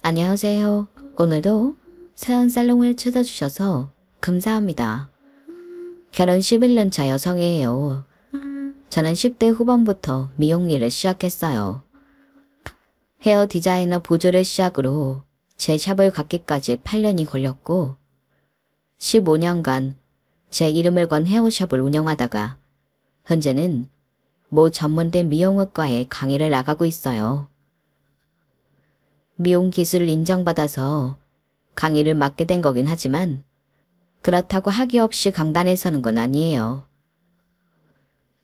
안녕하세요. 오늘도 세안 살롱을 찾아주셔서 감사합니다. 결혼 11년 차 여성이에요. 저는 10대 후반부터 미용 일을 시작했어요. 헤어 디자이너 보조를 시작으로 제 샵을 갖기까지 8년이 걸렸고 15년간 제 이름을 건 헤어샵을 운영하다가 현재는 모 전문된 미용업과에 강의를 나가고 있어요. 미용 기술을 인정받아서 강의를 맡게 된 거긴 하지만 그렇다고 학위 없이 강단에 서는 건 아니에요.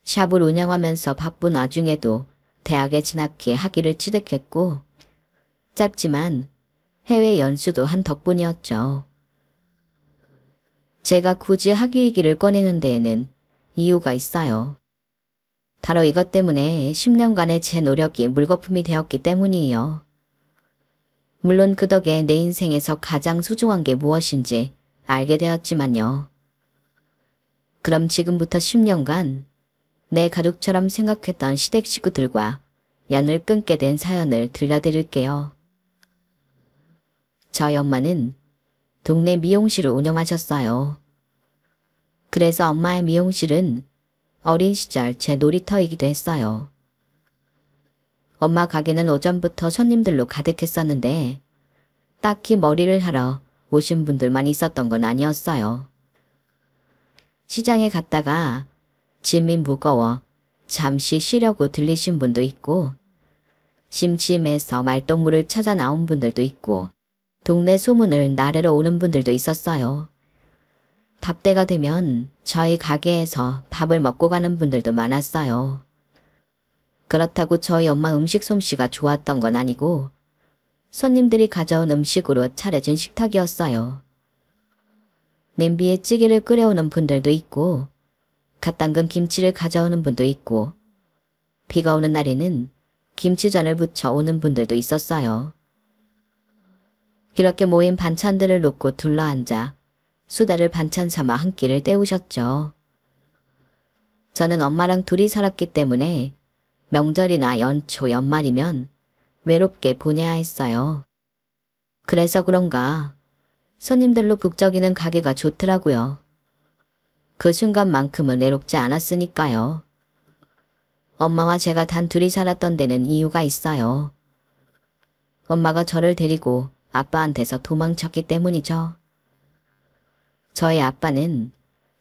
샵을 운영하면서 바쁜 와중에도 대학에 진학해 학위를 취득했고 짧지만 해외 연수도 한 덕분이었죠. 제가 굳이 학위 얘기를 꺼내는 데에는 이유가 있어요. 바로 이것 때문에 10년간의 제 노력이 물거품이 되었기 때문이에요. 물론 그 덕에 내 인생에서 가장 소중한 게 무엇인지 알게 되었지만요. 그럼 지금부터 10년간 내 가족처럼 생각했던 시댁 식구들과 연을 끊게 된 사연을 들려드릴게요. 저희 엄마는 동네 미용실을 운영하셨어요. 그래서 엄마의 미용실은 어린 시절 제 놀이터이기도 했어요. 엄마 가게는 오전부터 손님들로 가득했었는데 딱히 머리를 하러 오신 분들만 있었던 건 아니었어요. 시장에 갔다가 짐이 무거워 잠시 쉬려고 들리신 분도 있고 심심해서 말동무를 찾아 나온 분들도 있고 동네 소문을 나르러 오는 분들도 있었어요. 밥때가 되면 저희 가게에서 밥을 먹고 가는 분들도 많았어요. 그렇다고 저희 엄마 음식 솜씨가 좋았던 건 아니고 손님들이 가져온 음식으로 차려진 식탁이었어요. 냄비에 찌개를 끓여오는 분들도 있고 갓 담근 김치를 가져오는 분도 있고 비가 오는 날에는 김치전을 부쳐 오는 분들도 있었어요. 이렇게 모인 반찬들을 놓고 둘러앉아 수다를 반찬 삼아 한 끼를 때우셨죠. 저는 엄마랑 둘이 살았기 때문에 명절이나 연초, 연말이면 외롭게 보내야 했어요. 그래서 그런가 손님들로 북적이는 가게가 좋더라고요. 그 순간만큼은 외롭지 않았으니까요. 엄마와 제가 단 둘이 살았던 데는 이유가 있어요. 엄마가 저를 데리고 아빠한테서 도망쳤기 때문이죠. 저희 아빠는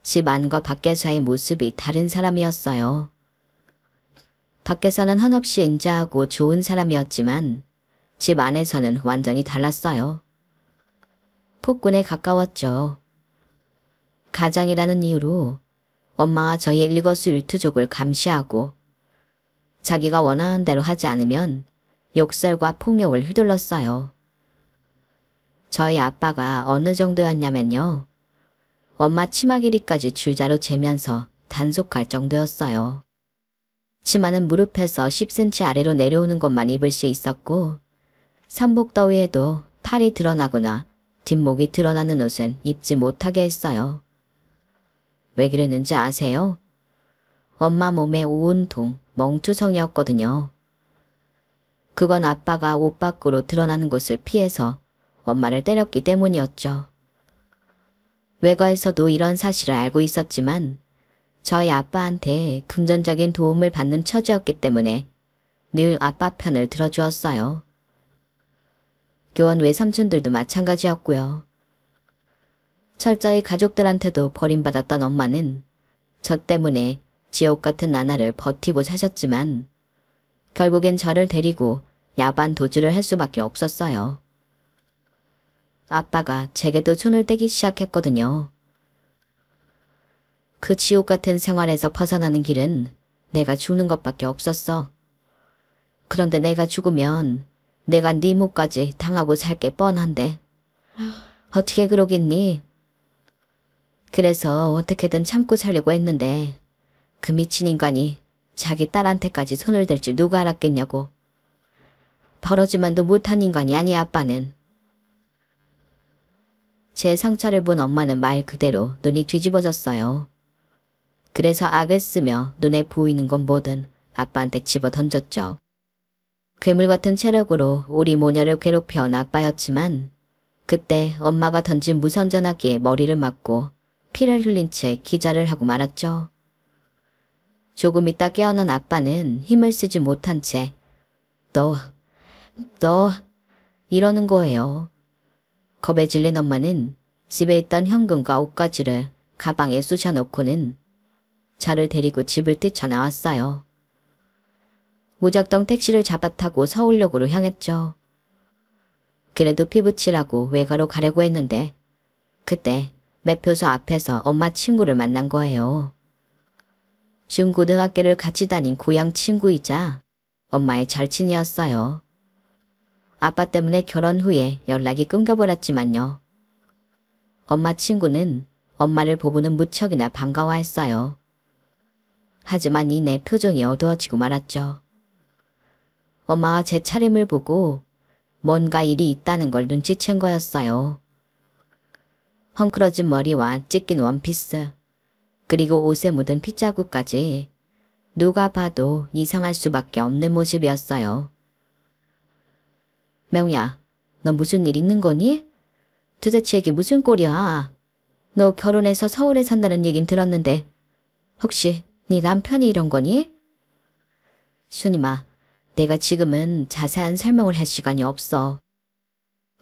집 안과 밖에서의 모습이 다른 사람이었어요. 밖에서는 한없이 인자하고 좋은 사람이었지만 집 안에서는 완전히 달랐어요. 폭군에 가까웠죠. 가장이라는 이유로 엄마와 저희의 일거수일투족을 감시하고 자기가 원하는 대로 하지 않으면 욕설과 폭력을 휘둘렀어요. 저희 아빠가 어느 정도였냐면요. 엄마 치마 길이까지 줄자로 재면서 단속할 정도였어요. 치마는 무릎에서 10cm 아래로 내려오는 것만 입을 수 있었고 삼복 더위에도 팔이 드러나거나 뒷목이 드러나는 옷은 입지 못하게 했어요. 왜 그랬는지 아세요? 엄마 몸에 온통 멍투성이었거든요. 그건 아빠가 옷 밖으로 드러나는 것을 피해서 엄마를 때렸기 때문이었죠. 외가에서도 이런 사실을 알고 있었지만 저희 아빠한테 금전적인 도움을 받는 처지였기 때문에 늘 아빠 편을 들어주었어요. 교원 외삼촌들도 마찬가지였고요. 철저히 가족들한테도 버림받았던 엄마는 저 때문에 지옥 같은 나날을 버티고 사셨지만 결국엔 저를 데리고 야반 도주를 할 수밖에 없었어요. 아빠가 제게도 손을 떼기 시작했거든요. 그 지옥 같은 생활에서 벗어나는 길은 내가 죽는 것밖에 없었어. 그런데 내가 죽으면 내가 네 몫까지 당하고 살 게 뻔한데 어떻게 그러겠니? 그래서 어떻게든 참고 살려고 했는데 그 미친 인간이 자기 딸한테까지 손을 댈 줄 누가 알았겠냐고. 벌어지만도 못한 인간이 아니 아빠는. 제 상처를 본 엄마는 말 그대로 눈이 뒤집어졌어요. 그래서 악을 쓰며 눈에 보이는 건 뭐든 아빠한테 집어 던졌죠. 괴물 같은 체력으로 우리 모녀를 괴롭혀온 아빠였지만 그때 엄마가 던진 무선 전화기에 머리를 맞고 피를 흘린 채 기절을 하고 말았죠. 조금 있다 깨어난 아빠는 힘을 쓰지 못한 채 너 이러는 거예요. 겁에 질린 엄마는 집에 있던 현금과 옷가지를 가방에 쑤셔놓고는 저를 데리고 집을 뛰쳐나왔어요. 무작정 택시를 잡아타고 서울역으로 향했죠. 그래도 피부치라고 외가로 가려고 했는데 그때 매표소 앞에서 엄마 친구를 만난 거예요. 중고등학교를 같이 다닌 고향 친구이자 엄마의 절친이었어요. 아빠 때문에 결혼 후에 연락이 끊겨버렸지만요. 엄마 친구는 엄마를 보고는 무척이나 반가워했어요. 하지만 이내 표정이 어두워지고 말았죠. 엄마와 제 차림을 보고 뭔가 일이 있다는 걸 눈치챈 거였어요. 헝클어진 머리와 찢긴 원피스, 그리고 옷에 묻은 핏자국까지 누가 봐도 이상할 수밖에 없는 모습이었어요. 명야, 너 무슨 일 있는 거니? 도대체 이게 무슨 꼴이야? 너 결혼해서 서울에 산다는 얘긴 들었는데 혹시 네 남편이 이런 거니? 순임아, 내가 지금은 자세한 설명을 할 시간이 없어.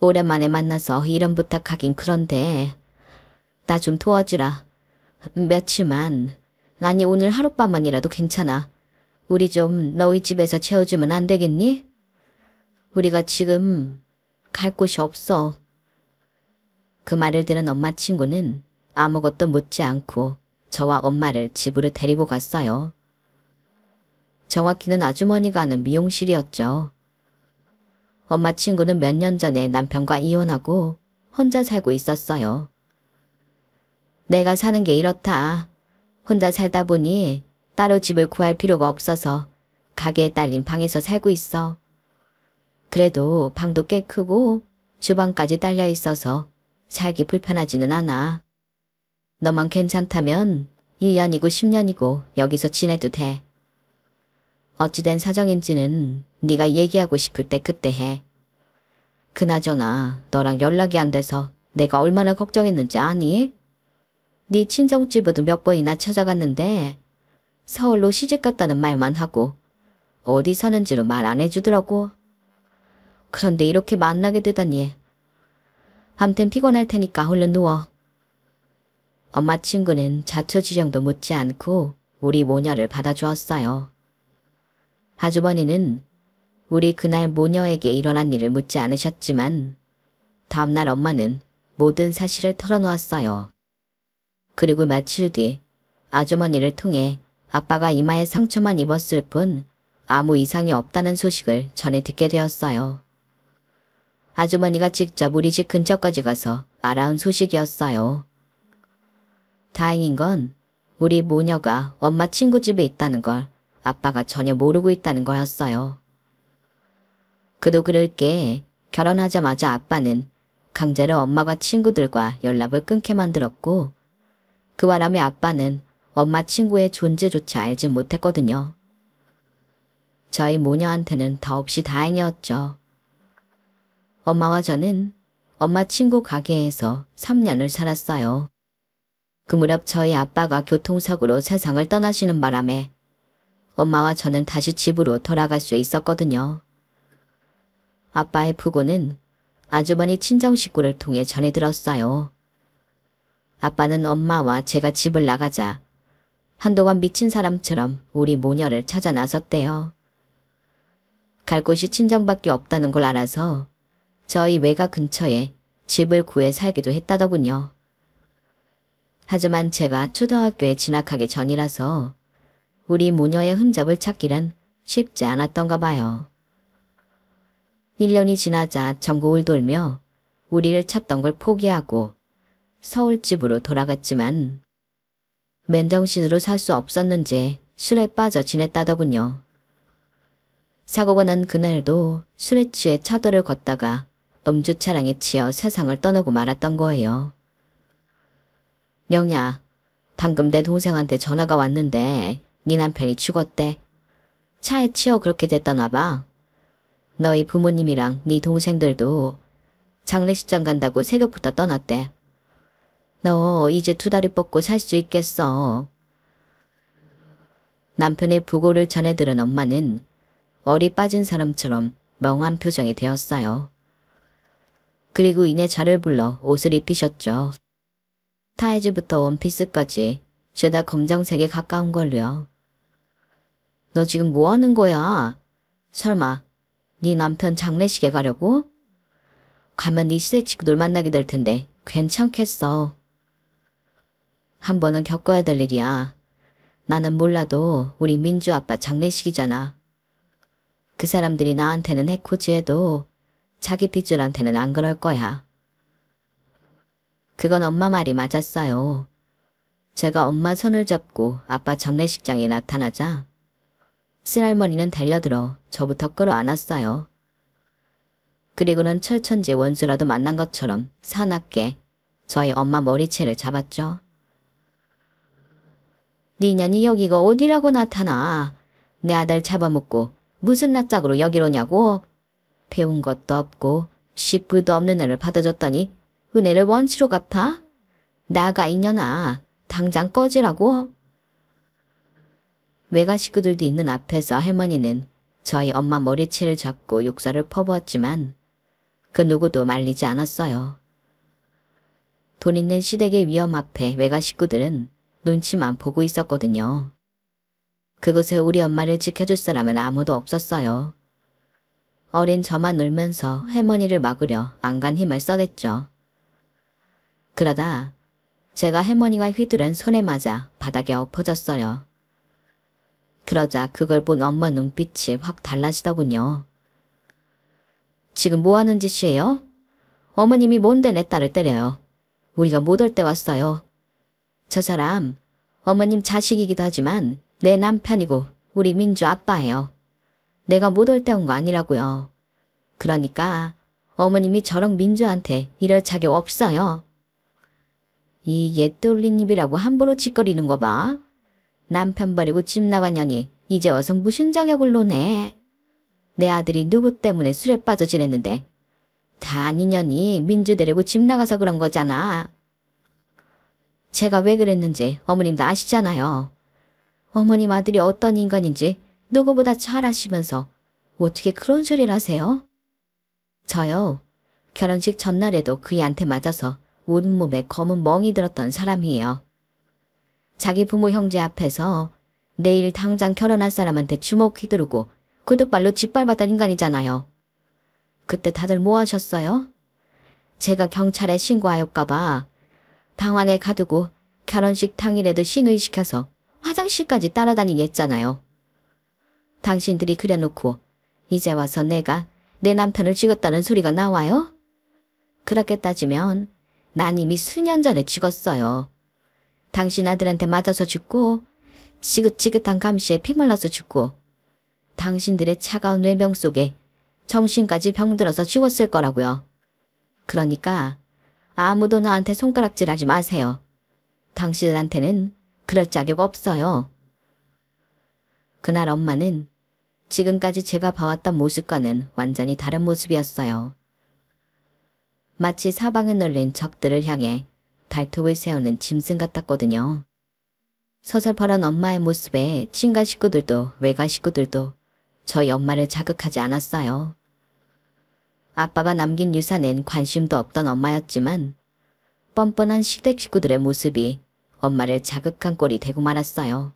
오랜만에 만나서 이런 부탁하긴 그런데 나 좀 도와주라. 며칠만, 아니 오늘 하룻밤만이라도 괜찮아. 우리 좀 너희 집에서 채워주면 안 되겠니? 우리가 지금 갈 곳이 없어. 그 말을 들은 엄마 친구는 아무것도 묻지 않고 저와 엄마를 집으로 데리고 갔어요. 정확히는 아주머니가 하는 미용실이었죠. 엄마 친구는 몇 년 전에 남편과 이혼하고 혼자 살고 있었어요. 내가 사는 게 이렇다. 혼자 살다 보니 따로 집을 구할 필요가 없어서 가게에 딸린 방에서 살고 있어. 그래도 방도 꽤 크고 주방까지 딸려 있어서 살기 불편하지는 않아. 너만 괜찮다면 1년이고 10년이고 여기서 지내도 돼. 어찌된 사정인지는 네가 얘기하고 싶을 때 그때 해. 그나저나 너랑 연락이 안 돼서 내가 얼마나 걱정했는지 아니? 네 친정집에도 몇 번이나 찾아갔는데 서울로 시집갔다는 말만 하고 어디 사는지로 말 안 해주더라고. 그런데 이렇게 만나게 되다니. 암튼 피곤할 테니까 얼른 누워. 엄마 친구는 자초지종도 묻지 않고 우리 모녀를 받아주었어요. 아주머니는 우리 그날 모녀에게 일어난 일을 묻지 않으셨지만 다음날 엄마는 모든 사실을 털어놓았어요. 그리고 며칠 뒤 아주머니를 통해 아빠가 이마에 상처만 입었을 뿐 아무 이상이 없다는 소식을 전해 듣게 되었어요. 아주머니가 직접 우리 집 근처까지 가서 알아온 소식이었어요. 다행인 건 우리 모녀가 엄마 친구 집에 있다는 걸 아빠가 전혀 모르고 있다는 거였어요. 그도 그럴 게 결혼하자마자 아빠는 강제로 엄마가 친구들과 연락을 끊게 만들었고 그 바람에 아빠는 엄마 친구의 존재조차 알지 못했거든요. 저희 모녀한테는 더없이 다행이었죠. 엄마와 저는 엄마 친구 가게에서 3년을 살았어요. 그 무렵 저희 아빠가 교통사고로 세상을 떠나시는 바람에 엄마와 저는 다시 집으로 돌아갈 수 있었거든요. 아빠의 부고는 아주머니 친정 식구를 통해 전해 들었어요. 아빠는 엄마와 제가 집을 나가자 한동안 미친 사람처럼 우리 모녀를 찾아 나섰대요. 갈 곳이 친정밖에 없다는 걸 알아서 저희 외가 근처에 집을 구해 살기도 했다더군요. 하지만 제가 초등학교에 진학하기 전이라서 우리 모녀의 흔적을 찾기란 쉽지 않았던가 봐요. 1년이 지나자 전국을 돌며 우리를 찾던 걸 포기하고 서울집으로 돌아갔지만 맨정신으로 살 수 없었는지 술에 빠져 지냈다더군요. 사고가 난 그날도 술에 취해 차도를 걷다가 음주 차량에 치여 세상을 떠나고 말았던 거예요. 명야, 방금 내 동생한테 전화가 왔는데 네 남편이 죽었대. 차에 치여 그렇게 됐다나 봐. 너희 부모님이랑 네 동생들도 장례식장 간다고 새벽부터 떠났대. 너 이제 2다리 뻗고 살 수 있겠어. 남편의 부고를 전해 들은 엄마는 얼이 빠진 사람처럼 멍한 표정이 되었어요. 그리고 이내 저를 불러 옷을 입히셨죠. 타이즈부터 원피스까지 죄다 검정색에 가까운 걸로요. 너 지금 뭐 하는 거야? 설마 네 남편 장례식에 가려고? 가면 네 시댁 친구들 만나게 될 텐데 괜찮겠어. 한 번은 겪어야 될 일이야. 나는 몰라도 우리 민주 아빠 장례식이잖아. 그 사람들이 나한테는 해코지해도 자기 핏줄한테는 안 그럴 거야. 그건 엄마 말이 맞았어요. 제가 엄마 손을 잡고 아빠 장례식장에 나타나자 쓸할머니는 달려들어 저부터 끌어안았어요. 그리고는 철천지 원수라도 만난 것처럼 사납게 저희 엄마 머리채를 잡았죠. 네 년이 여기가 어디라고 나타나. 내 아들 잡아먹고 무슨 낯짝으로 여기로 오냐고. 배운 것도 없고 씨뿔도 없는 애를 받아줬더니 은혜를 원치로 갚아? 나가 이년아. 당장 꺼지라고. 외가 식구들도 있는 앞에서 할머니는 저희 엄마 머리채를 잡고 욕설을 퍼부었지만 그 누구도 말리지 않았어요. 돈 있는 시댁의 위험 앞에 외가 식구들은 눈치만 보고 있었거든요. 그곳에 우리 엄마를 지켜줄 사람은 아무도 없었어요. 어린 저만 울면서 할머니를 막으려 안간 힘을 써댔죠. 그러다 제가 할머니가 휘두른 손에 맞아 바닥에 엎어졌어요. 그러자 그걸 본 엄마 눈빛이 확 달라지더군요. 지금 뭐 하는 짓이에요? 어머님이 뭔데 내 딸을 때려요. 우리가 못 올 때 왔어요. 저 사람 어머님 자식이기도 하지만 내 남편이고 우리 민주 아빠예요. 내가 못 올 때 온 거 아니라고요. 그러니까 어머님이 저런 민주한테 이럴 자격 없어요. 이 옛돌린 입이라고 함부로 짓거리는 거 봐. 남편 버리고 집 나갔냐니 이제 와서 무슨 자격을 노네. 내 아들이 누구 때문에 술에 빠져 지냈는데 다 아니냐니 민주 데리고 집 나가서 그런 거잖아. 제가 왜 그랬는지 어머님도 아시잖아요. 어머님 아들이 어떤 인간인지 누구보다 잘 아시면서 어떻게 그런 소리를 하세요? 저요. 결혼식 전날에도 그이한테 맞아서 온몸에 검은 멍이 들었던 사람이에요. 자기 부모 형제 앞에서 내일 당장 결혼할 사람한테 주먹 휘두르고 구둣발로 짓밟았던 인간이잖아요. 그때 다들 뭐 하셨어요? 제가 경찰에 신고하였까봐 방 안에 가두고 결혼식 당일에도 신의시켜서 화장실까지 따라다니게 했잖아요. 당신들이 그래놓고 이제 와서 내가 내 남편을 죽였다는 소리가 나와요? 그렇게 따지면 난 이미 수년 전에 죽었어요. 당신 아들한테 맞아서 죽고 지긋지긋한 감시에 피말라서 죽고 당신들의 차가운 외명 속에 정신까지 병들어서 죽었을 거라고요. 그러니까 아무도 나한테 손가락질하지 마세요. 당신들한테는 그럴 자격 없어요. 그날 엄마는 지금까지 제가 봐왔던 모습과는 완전히 다른 모습이었어요. 마치 사방에 널린 적들을 향해 발톱을 세우는 짐승 같았거든요. 서슬퍼런 엄마의 모습에 친가 식구들도 외가 식구들도 저희 엄마를 자극하지 않았어요. 아빠가 남긴 유산엔 관심도 없던 엄마였지만 뻔뻔한 시댁 식구들의 모습이 엄마를 자극한 꼴이 되고 말았어요.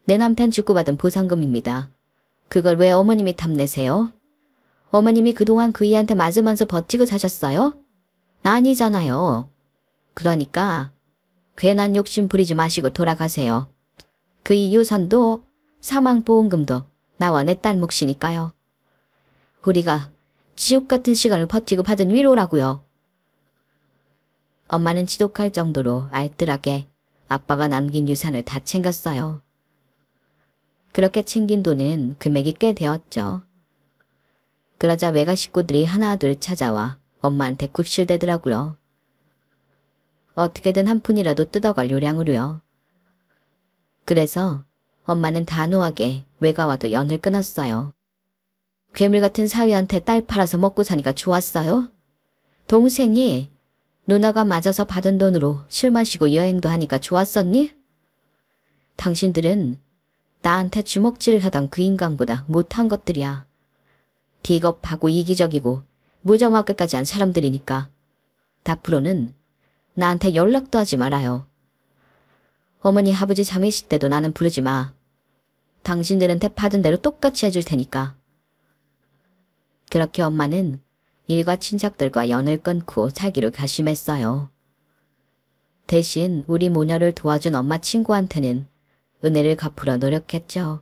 내 남편 죽고 받은 보상금입니다. 그걸 왜 어머님이 탐내세요? 어머님이 그동안 그이한테 맞으면서 버티고 사셨어요? 아니잖아요. 그러니까 괜한 욕심 부리지 마시고 돌아가세요. 그이 유산도 사망보험금도 나와 내 딸 몫이니까요. 우리가 지옥 같은 시간을 버티고 받은 위로라고요. 엄마는 지독할 정도로 알뜰하게 아빠가 남긴 유산을 다 챙겼어요. 그렇게 챙긴 돈은 금액이 꽤 되었죠. 그러자 외가 식구들이 하나둘 찾아와 엄마한테 굽실대더라고요. 어떻게든 한 푼이라도 뜯어갈 요량으로요. 그래서 엄마는 단호하게 외가와도 연을 끊었어요. 괴물 같은 사위한테 딸 팔아서 먹고 사니까 좋았어요? 동생이 누나가 맞아서 받은 돈으로 술 마시고 여행도 하니까 좋았었니? 당신들은 나한테 주먹질을 하던 그 인간보다 못한 것들이야. 비겁하고 이기적이고 무정확하게까지 한 사람들이니까 앞으로는 나한테 연락도 하지 말아요. 어머니 아버지 잠이실 때도 나는 부르지 마. 당신들한테 받은 대로 똑같이 해줄 테니까. 그렇게 엄마는 일과 친척들과 연을 끊고 살기로 결심했어요. 대신 우리 모녀를 도와준 엄마 친구한테는 은혜를 갚으려 노력했죠.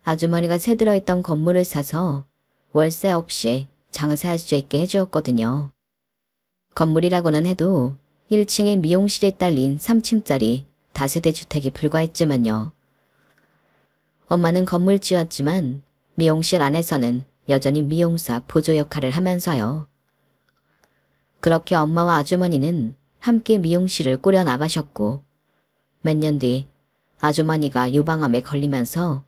아주머니가 새 들어있던 건물을 사서 월세 없이 장사할 수 있게 해주었거든요. 건물이라고는 해도 1층에 미용실에 딸린 3층짜리 다세대 주택이 불과했지만요. 엄마는 건물 지었지만 미용실 안에서는 여전히 미용사 보조 역할을 하면서요. 그렇게 엄마와 아주머니는 함께 미용실을 꾸려 나가셨고 몇 년 뒤 아주머니가 유방암에 걸리면서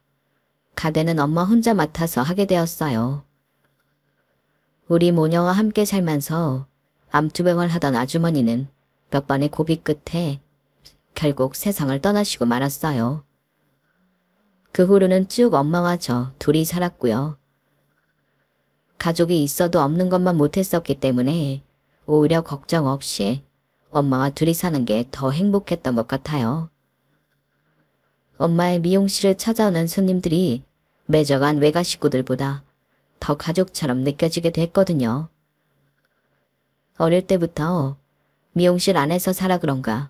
가대는 엄마 혼자 맡아서 하게 되었어요. 우리 모녀와 함께 살면서 암투병을 하던 아주머니는 몇 번의 고비 끝에 결국 세상을 떠나시고 말았어요. 그 후로는 쭉 엄마와 저 둘이 살았고요. 가족이 있어도 없는 것만 못했었기 때문에 오히려 걱정 없이 엄마와 둘이 사는 게 더 행복했던 것 같아요. 엄마의 미용실을 찾아오는 손님들이 매저간 외가 식구들보다 더 가족처럼 느껴지게 됐거든요. 어릴 때부터 미용실 안에서 살아 그런가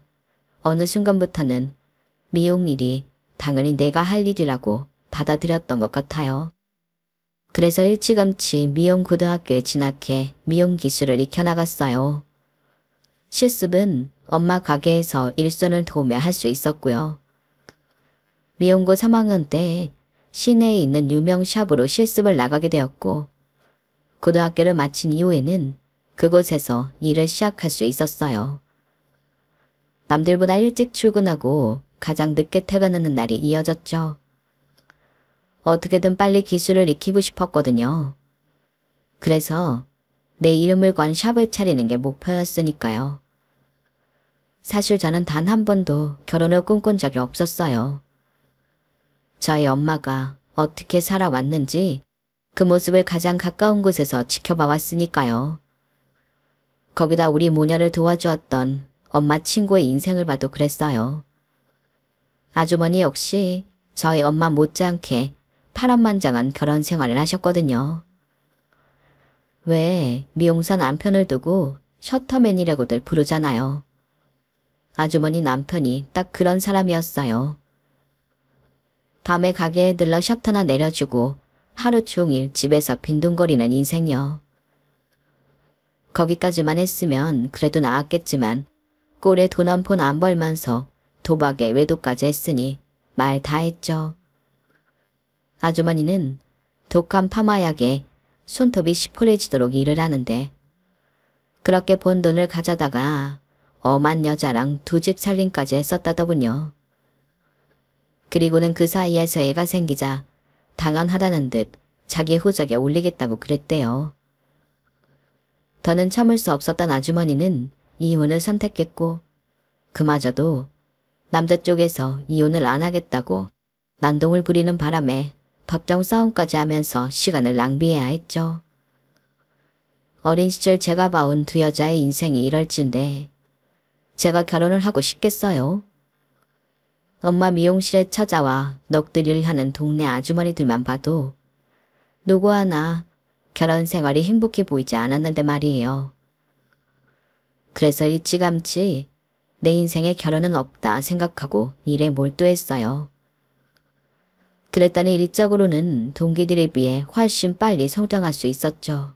어느 순간부터는 미용 일이 당연히 내가 할 일이라고 받아들였던 것 같아요. 그래서 일찌감치 미용고등학교에 진학해 미용기술을 익혀나갔어요. 실습은 엄마 가게에서 일손을 도우며 할 수 있었고요. 미용고 3학년 때 시내에 있는 유명 샵으로 실습을 나가게 되었고 고등학교를 마친 이후에는 그곳에서 일을 시작할 수 있었어요. 남들보다 일찍 출근하고 가장 늦게 퇴근하는 날이 이어졌죠. 어떻게든 빨리 기술을 익히고 싶었거든요. 그래서 내 이름을 건 샵을 차리는 게 목표였으니까요. 사실 저는 단 한 번도 결혼을 꿈꾼 적이 없었어요. 저희 엄마가 어떻게 살아왔는지 그 모습을 가장 가까운 곳에서 지켜봐 왔으니까요. 거기다 우리 모녀를 도와주었던 엄마 친구의 인생을 봐도 그랬어요. 아주머니 역시 저희 엄마 못지않게 파란만장한 결혼 생활을 하셨거든요. 왜 미용사 남편을 두고 셔터맨이라고들 부르잖아요. 아주머니 남편이 딱 그런 사람이었어요. 밤에 가게에 들러 셔터나 내려주고 하루 종일 집에서 빈둥거리는 인생이요. 거기까지만 했으면 그래도 나았겠지만 꼴에 돈 한 푼 안 벌면서 도박에 외도까지 했으니 말 다 했죠. 아주머니는 독한 파마약에 손톱이 시퍼레지도록 일을 하는데 그렇게 번 돈을 가져다가 엄한 여자랑 두 집 살림까지 했었다더군요. 그리고는 그 사이에서 애가 생기자 당연하다는 듯 자기 호적에 올리겠다고 그랬대요. 더는 참을 수 없었던 아주머니는 이혼을 선택했고 그마저도 남자 쪽에서 이혼을 안 하겠다고 난동을 부리는 바람에 법정 싸움까지 하면서 시간을 낭비해야 했죠. 어린 시절 제가 봐온 두 여자의 인생이 이럴진데 제가 결혼을 하고 싶겠어요? 엄마 미용실에 찾아와 넋두리를 하는 동네 아주머니들만 봐도 누구 하나 결혼 생활이 행복해 보이지 않았는데 말이에요. 그래서 일찌감치 내 인생에 결혼은 없다 생각하고 일에 몰두했어요. 그랬더니 일적으로는 동기들에 비해 훨씬 빨리 성장할 수 있었죠.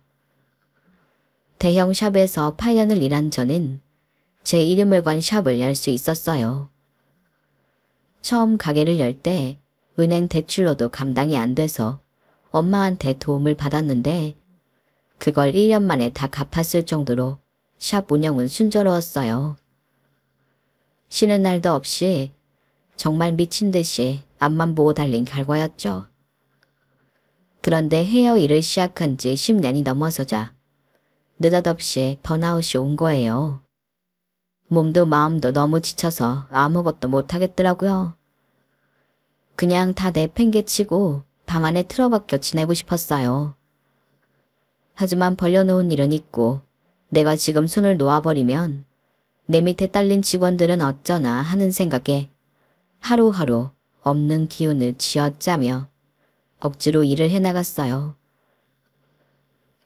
대형 샵에서 8년을 일한 저는 제 이름을 건 샵을 열 수 있었어요. 처음 가게를 열 때 은행 대출로도 감당이 안 돼서 엄마한테 도움을 받았는데 그걸 1년 만에 다 갚았을 정도로 샵 운영은 순조로웠어요. 쉬는 날도 없이 정말 미친 듯이 앞만 보고 달린 결과였죠. 그런데 헤어 일을 시작한 지 10년이 넘어서자 느닷없이 번아웃이 온 거예요. 몸도 마음도 너무 지쳐서 아무것도 못하겠더라고요. 그냥 다 내팽개치고 방 안에 틀어박혀 지내고 싶었어요. 하지만 벌려놓은 일은 있고 내가 지금 손을 놓아버리면 내 밑에 딸린 직원들은 어쩌나 하는 생각에 하루하루 없는 기운을 쥐어짜며 억지로 일을 해나갔어요.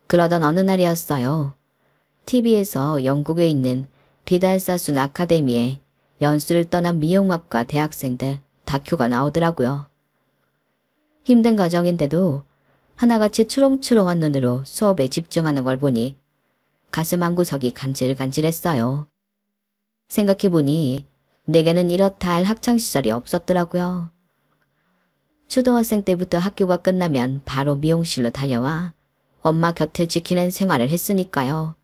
그러던 어느 날이었어요. TV에서 영국에 있는 비달사순 아카데미에 연수를 떠난 미용학과 대학생들 다큐가 나오더라고요. 힘든 과정인데도 하나같이 추렁추렁한 눈으로 수업에 집중하는 걸 보니 가슴 한구석이 간질간질했어요. 생각해보니 내게는 이렇다 할 학창시절이 없었더라고요. 초등학생 때부터 학교가 끝나면 바로 미용실로 달려와 엄마 곁을 지키는 생활을 했으니까요.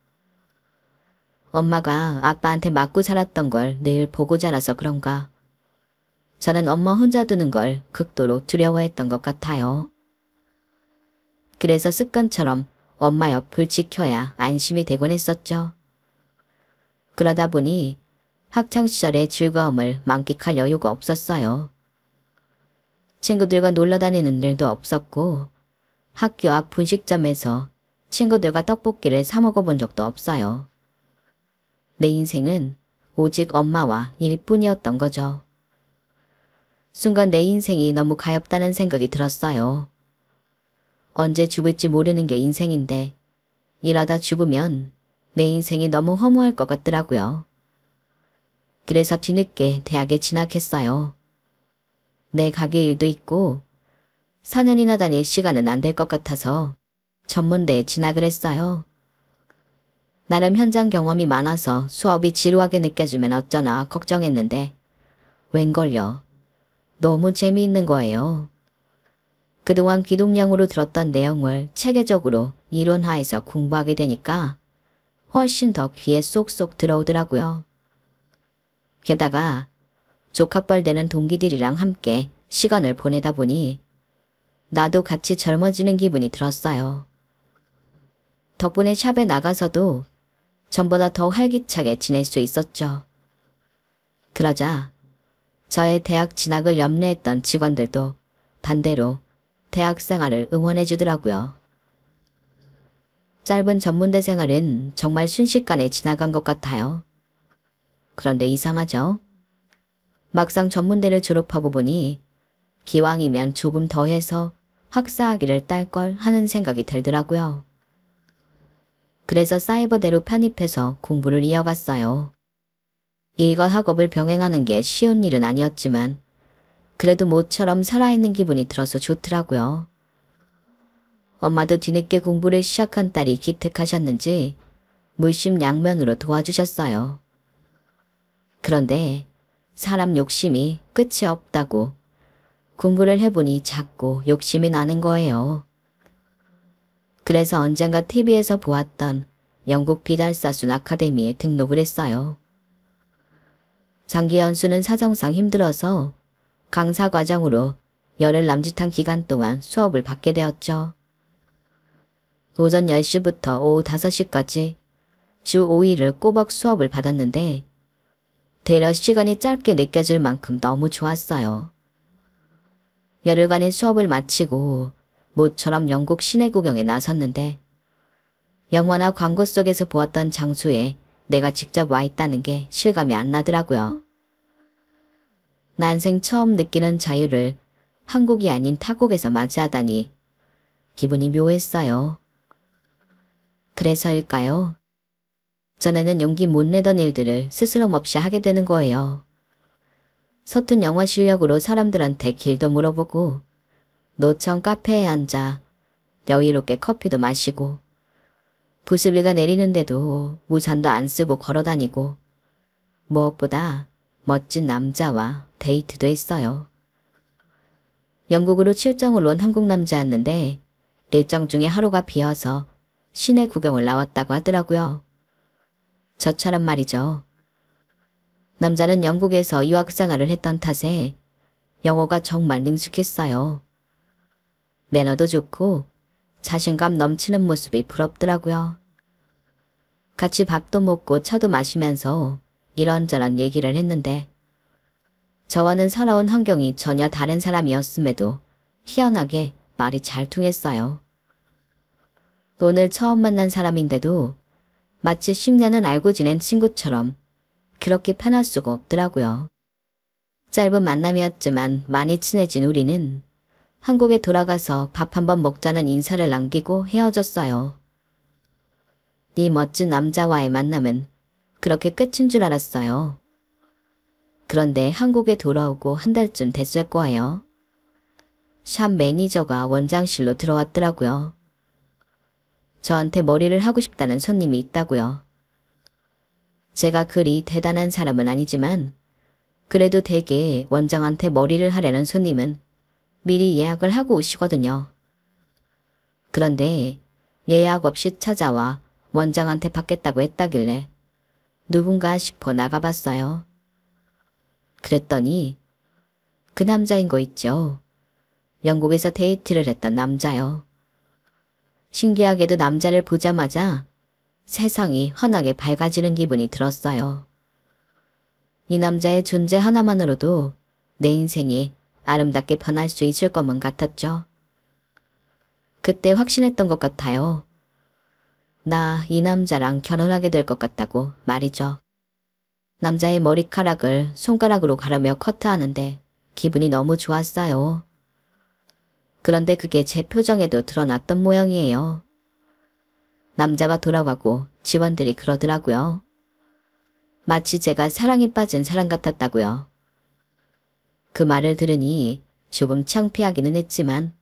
엄마가 아빠한테 맞고 살았던 걸 늘 보고 자라서 그런가. 저는 엄마 혼자 두는 걸 극도로 두려워했던 것 같아요. 그래서 습관처럼 엄마 옆을 지켜야 안심이 되곤 했었죠. 그러다 보니 학창시절의 즐거움을 만끽할 여유가 없었어요. 친구들과 놀러 다니는 일도 없었고 학교 앞 분식점에서 친구들과 떡볶이를 사 먹어본 적도 없어요. 내 인생은 오직 엄마와 일뿐이었던 거죠. 순간 내 인생이 너무 가엾다는 생각이 들었어요. 언제 죽을지 모르는 게 인생인데 이러다 죽으면 내 인생이 너무 허무할 것 같더라고요. 그래서 뒤늦게 대학에 진학했어요. 내 가게 일도 있고 4년이나 다닐 시간은 안 될 것 같아서 전문대에 진학을 했어요. 나름 현장 경험이 많아서 수업이 지루하게 느껴지면 어쩌나 걱정했는데 웬걸요. 너무 재미있는 거예요. 그동안 기동량으로 들었던 내용을 체계적으로 이론화해서 공부하게 되니까 훨씬 더 귀에 쏙쏙 들어오더라고요. 게다가 족합벌 되는 동기들이랑 함께 시간을 보내다 보니 나도 같이 젊어지는 기분이 들었어요. 덕분에 샵에 나가서도 전보다 더 활기차게 지낼 수 있었죠. 그러자 저의 대학 진학을 염려했던 직원들도 반대로 대학 생활을 응원해 주더라고요. 짧은 전문대 생활은 정말 순식간에 지나간 것 같아요. 그런데 이상하죠? 막상 전문대를 졸업하고 보니 기왕이면 조금 더 해서 학사학위를 딸 걸 하는 생각이 들더라고요. 그래서 사이버대로 편입해서 공부를 이어갔어요. 일과 학업을 병행하는 게 쉬운 일은 아니었지만 그래도 모처럼 살아있는 기분이 들어서 좋더라고요. 엄마도 뒤늦게 공부를 시작한 딸이 기특하셨는지 물심양면으로 도와주셨어요. 그런데 사람 욕심이 끝이 없다고 공부를 해보니 자꾸 욕심이 나는 거예요. 그래서 언젠가 TV에서 보았던 영국 비달사순 아카데미에 등록을 했어요. 장기 연수는 사정상 힘들어서 강사 과정으로 열흘 남짓한 기간 동안 수업을 받게 되었죠. 오전 10시부터 오후 5시까지 주 5일을 꼬박 수업을 받았는데 대략 시간이 짧게 느껴질 만큼 너무 좋았어요. 열흘간의 수업을 마치고 모처럼 영국 시내 구경에 나섰는데 영화나 광고 속에서 보았던 장소에 내가 직접 와 있다는 게 실감이 안 나더라고요. 난생 처음 느끼는 자유를 한국이 아닌 타국에서 맞이하다니 기분이 묘했어요. 그래서일까요? 전에는 용기 못 내던 일들을 스스럼 없이 하게 되는 거예요. 서툰 영화 실력으로 사람들한테 길도 물어보고 노천 카페에 앉아 여유롭게 커피도 마시고 부슬비가 내리는데도 우산도 안 쓰고 걸어다니고 무엇보다 멋진 남자와 데이트도 했어요. 영국으로 출장을 온 한국 남자였는데 일정 중에 하루가 비어서 시내 구경을 나왔다고 하더라고요. 저처럼 말이죠. 남자는 영국에서 유학생활을 했던 탓에 영어가 정말 능숙했어요. 매너도 좋고 자신감 넘치는 모습이 부럽더라고요. 같이 밥도 먹고 차도 마시면서 이런저런 얘기를 했는데 저와는 살아온 환경이 전혀 다른 사람이었음에도 희한하게 말이 잘 통했어요. 오늘 처음 만난 사람인데도 마치 10년은 알고 지낸 친구처럼 그렇게 편할 수가 없더라고요. 짧은 만남이었지만 많이 친해진 우리는 한국에 돌아가서 밥 한번 먹자는 인사를 남기고 헤어졌어요. 이 멋진 남자와의 만남은 그렇게 끝인 줄 알았어요. 그런데 한국에 돌아오고 한 달쯤 됐을 거예요. 샵 매니저가 원장실로 들어왔더라고요. 저한테 머리를 하고 싶다는 손님이 있다고요. 제가 그리 대단한 사람은 아니지만 그래도 대개 원장한테 머리를 하려는 손님은 미리 예약을 하고 오시거든요. 그런데 예약 없이 찾아와 원장한테 받겠다고 했다길래 누군가 싶어 나가봤어요. 그랬더니 그 남자인 거 있죠. 영국에서 데이트를 했던 남자요. 신기하게도 남자를 보자마자 세상이 환하게 밝아지는 기분이 들었어요. 이 남자의 존재 하나만으로도 내 인생이 아름답게 변할 수 있을 것만 같았죠. 그때 확신했던 것 같아요. 나 이 남자랑 결혼하게 될 것 같다고 말이죠. 남자의 머리카락을 손가락으로 가르며 커트하는데 기분이 너무 좋았어요. 그런데 그게 제 표정에도 드러났던 모양이에요. 남자가 돌아가고 직원들이 그러더라고요. 마치 제가 사랑에 빠진 사람 같았다고요. 그 말을 들으니 조금 창피하기는 했지만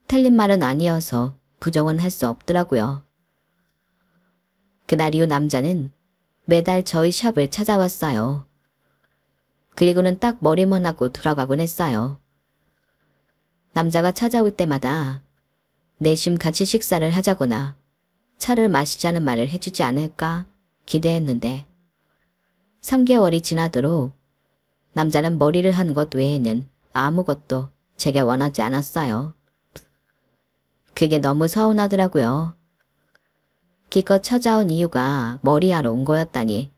틀린 말은 아니어서 부정은 할 수 없더라고요. 그날 이후 남자는 매달 저희 샵을 찾아왔어요. 그리고는 딱 머리만 하고 돌아가곤 했어요. 남자가 찾아올 때마다 내심 같이 식사를 하자거나 차를 마시자는 말을 해주지 않을까 기대했는데 3개월이 지나도록 남자는 머리를 한 것 외에는 아무것도 제게 원하지 않았어요. 그게 너무 서운하더라고요. 기껏 찾아온 이유가 머리하러 온 거였다니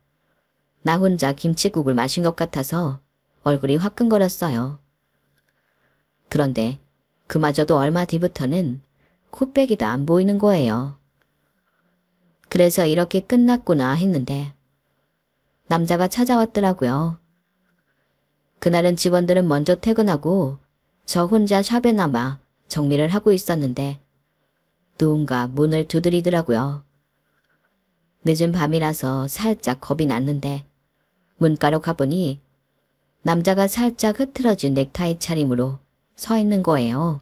나 혼자 김치국을 마신 것 같아서 얼굴이 화끈거렸어요. 그런데 그마저도 얼마 뒤부터는 코빼기도 안 보이는 거예요. 그래서 이렇게 끝났구나 했는데 남자가 찾아왔더라고요. 그날은 직원들은 먼저 퇴근하고 저 혼자 샵에 남아 정리를 하고 있었는데 누군가 문을 두드리더라고요. 늦은 밤이라서 살짝 겁이 났는데 문가로 가보니 남자가 살짝 흐트러진 넥타이 차림으로 서 있는 거예요.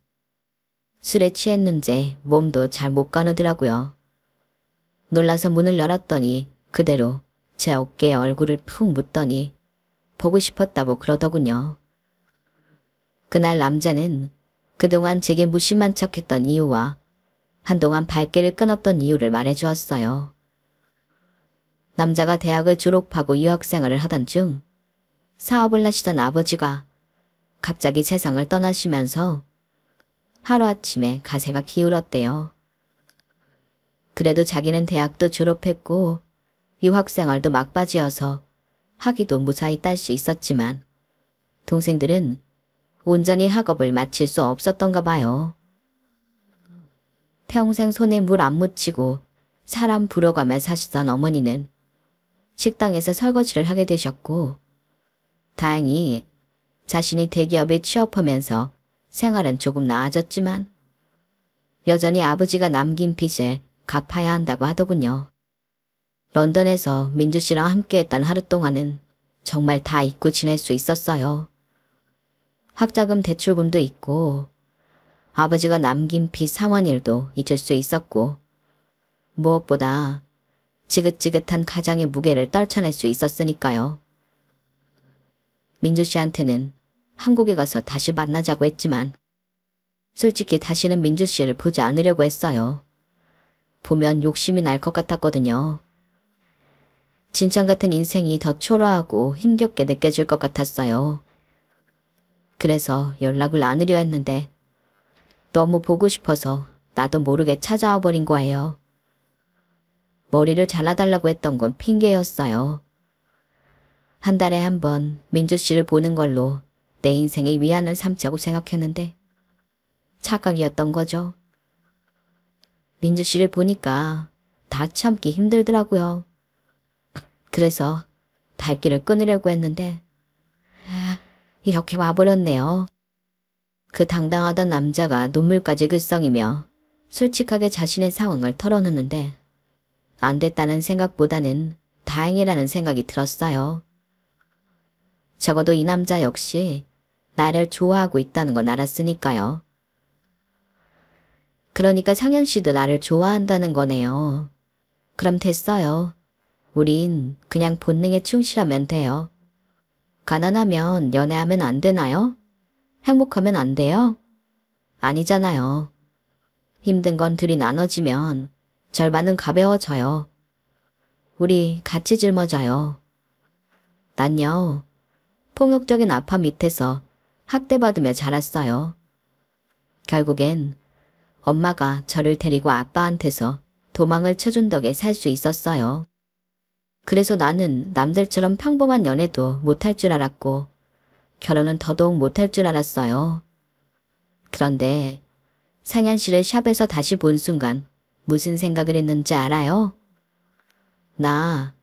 술에 취했는지 몸도 잘 못 가누더라고요. 놀라서 문을 열었더니 그대로 제 어깨에 얼굴을 푹 묻더니 보고 싶었다고 그러더군요. 그날 남자는 그동안 제게 무심한 척했던 이유와 한동안 발길을 끊었던 이유를 말해주었어요. 남자가 대학을 졸업하고 유학생활을 하던 중 사업을 하시던 아버지가 갑자기 세상을 떠나시면서 하루아침에 가세가 기울었대요. 그래도 자기는 대학도 졸업했고 유학생활도 막바지여서 학위도 무사히 딸 수 있었지만 동생들은 온전히 학업을 마칠 수 없었던가 봐요. 평생 손에 물 안 묻히고 사람 부러가며 사시던 어머니는 식당에서 설거지를 하게 되셨고 다행히 자신이 대기업에 취업하면서 생활은 조금 나아졌지만 여전히 아버지가 남긴 빚을 갚아야 한다고 하더군요. 런던에서 민주 씨랑 함께했던 하루 동안은 정말 다 잊고 지낼 수 있었어요. 학자금 대출금도 있고 아버지가 남긴 빚 상환 일도 잊을 수 있었고 무엇보다 지긋지긋한 가장의 무게를 떨쳐낼 수 있었으니까요. 민주 씨한테는 한국에 가서 다시 만나자고 했지만 솔직히 다시는 민주 씨를 보지 않으려고 했어요. 보면 욕심이 날 것 같았거든요. 진창 같은 인생이 더 초라하고 힘겹게 느껴질 것 같았어요. 그래서 연락을 안 하려 했는데 너무 보고 싶어서 나도 모르게 찾아와 버린 거예요. 머리를 잘라달라고 했던 건 핑계였어요. 한 달에 한 번 민주 씨를 보는 걸로 내 인생의 위안을 삼자고 생각했는데 착각이었던 거죠. 민주 씨를 보니까 다 참기 힘들더라고요. 그래서 발길을 끊으려고 했는데 이렇게 와버렸네요. 그 당당하던 남자가 눈물까지 글썽이며 솔직하게 자신의 상황을 털어놓는데 안 됐다는 생각보다는 다행이라는 생각이 들었어요. 적어도 이 남자 역시 나를 좋아하고 있다는 건 알았으니까요. 그러니까 상현 씨도 나를 좋아한다는 거네요. 그럼 됐어요. 우린 그냥 본능에 충실하면 돼요. 가난하면 연애하면 안 되나요? 행복하면 안 돼요? 아니잖아요. 힘든 건 둘이 나눠지면 절반은 가벼워져요. 우리 같이 짊어져요. 난요, 폭력적인 아빠 밑에서 학대받으며 자랐어요. 결국엔 엄마가 저를 데리고 아빠한테서 도망을 쳐준 덕에 살 수 있었어요. 그래서 나는 남들처럼 평범한 연애도 못할 줄 알았고 결혼은 더더욱 못할 줄 알았어요. 그런데 상현 씨를 샵에서 다시 본 순간 무슨 생각을 했는지 알아요? 나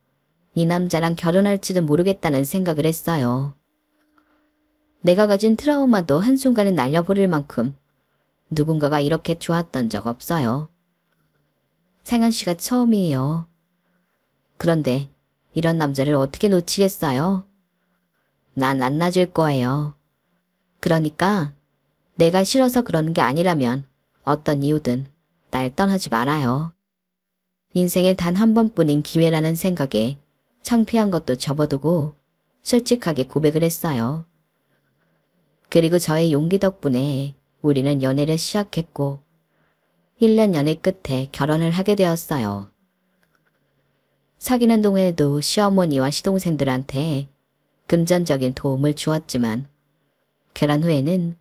이 남자랑 결혼할지도 모르겠다는 생각을 했어요. 내가 가진 트라우마도 한순간에 날려버릴 만큼 누군가가 이렇게 좋았던 적 없어요. 상현 씨가 처음이에요. 그런데 이런 남자를 어떻게 놓치겠어요? 난 안 놔줄 거예요. 그러니까 내가 싫어서 그러는 게 아니라면 어떤 이유든 날 떠나지 말아요. 인생에 단 한 번뿐인 기회라는 생각에 창피한 것도 접어두고 솔직하게 고백을 했어요. 그리고 저의 용기 덕분에 우리는 연애를 시작했고 1년 연애 끝에 결혼을 하게 되었어요. 사귀는 동안에도 시어머니와 시동생들한테 금전적인 도움을 주었지만 결혼 후에는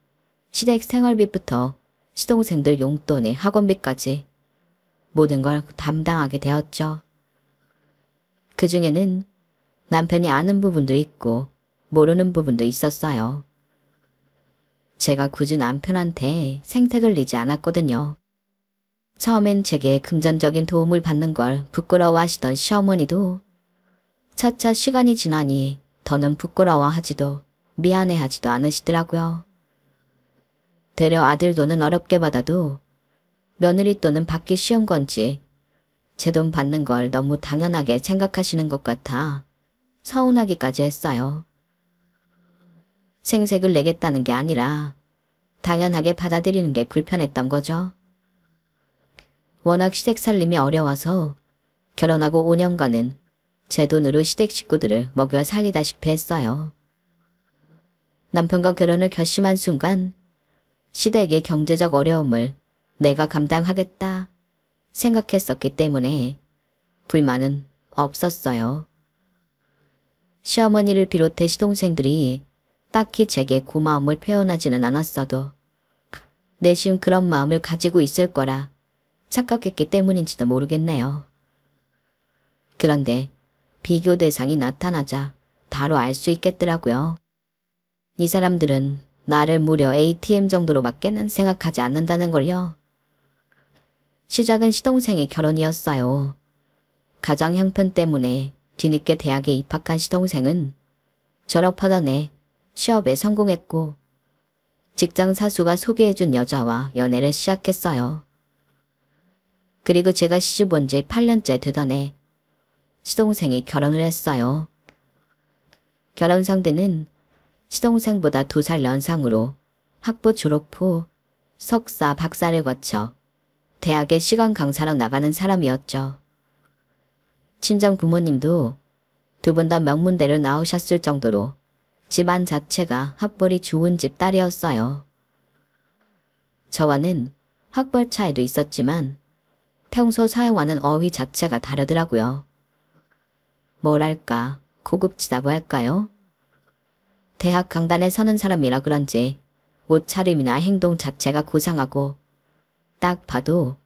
시댁 생활비부터 시동생들 용돈에 학원비까지 모든 걸 담당하게 되었죠. 그중에는 남편이 아는 부분도 있고 모르는 부분도 있었어요. 제가 굳이 남편한테 생색을 내지 않았거든요. 처음엔 제게 금전적인 도움을 받는 걸 부끄러워하시던 시어머니도 차차 시간이 지나니 더는 부끄러워하지도 미안해하지도 않으시더라고요. 되려 아들 돈은 어렵게 받아도 며느리 돈은 받기 쉬운 건지 제 돈 받는 걸 너무 당연하게 생각하시는 것 같아 서운하기까지 했어요. 생색을 내겠다는 게 아니라 당연하게 받아들이는 게 불편했던 거죠. 워낙 시댁 살림이 어려워서 결혼하고 5년간은 제 돈으로 시댁 식구들을 먹여 살리다시피 했어요. 남편과 결혼을 결심한 순간 시댁의 경제적 어려움을 내가 감당하겠다 생각했었기 때문에 불만은 없었어요. 시어머니를 비롯해 시동생들이 딱히 제게 고마움을 표현하지는 않았어도 내심 그런 마음을 가지고 있을 거라 착각했기 때문인지도 모르겠네요. 그런데 비교 대상이 나타나자 바로 알 수 있겠더라고요. 이 사람들은 나를 무려 ATM 정도로밖에는 생각하지 않는다는 걸요. 시작은 시동생의 결혼이었어요. 가정 형편 때문에 뒤늦게 대학에 입학한 시동생은 졸업하던 해 취업에 성공했고 직장 사수가 소개해준 여자와 연애를 시작했어요. 그리고 제가 시집 온 지 8년째 되던 해 시동생이 결혼을 했어요. 결혼 상대는 시동생보다 2살 연상으로 학부 졸업 후 석사, 박사를 거쳐 대학에 시간 강사로 나가는 사람이었죠. 친정 부모님도 2분 다 명문대를 나오셨을 정도로 집안 자체가 학벌이 좋은 집 딸이었어요. 저와는 학벌 차이도 있었지만 평소 사용하는 어휘 자체가 다르더라고요. 뭐랄까 고급지다고 할까요? 대학 강단에 서는 사람이라 그런지 옷차림이나 행동 자체가 고상하고 딱 봐도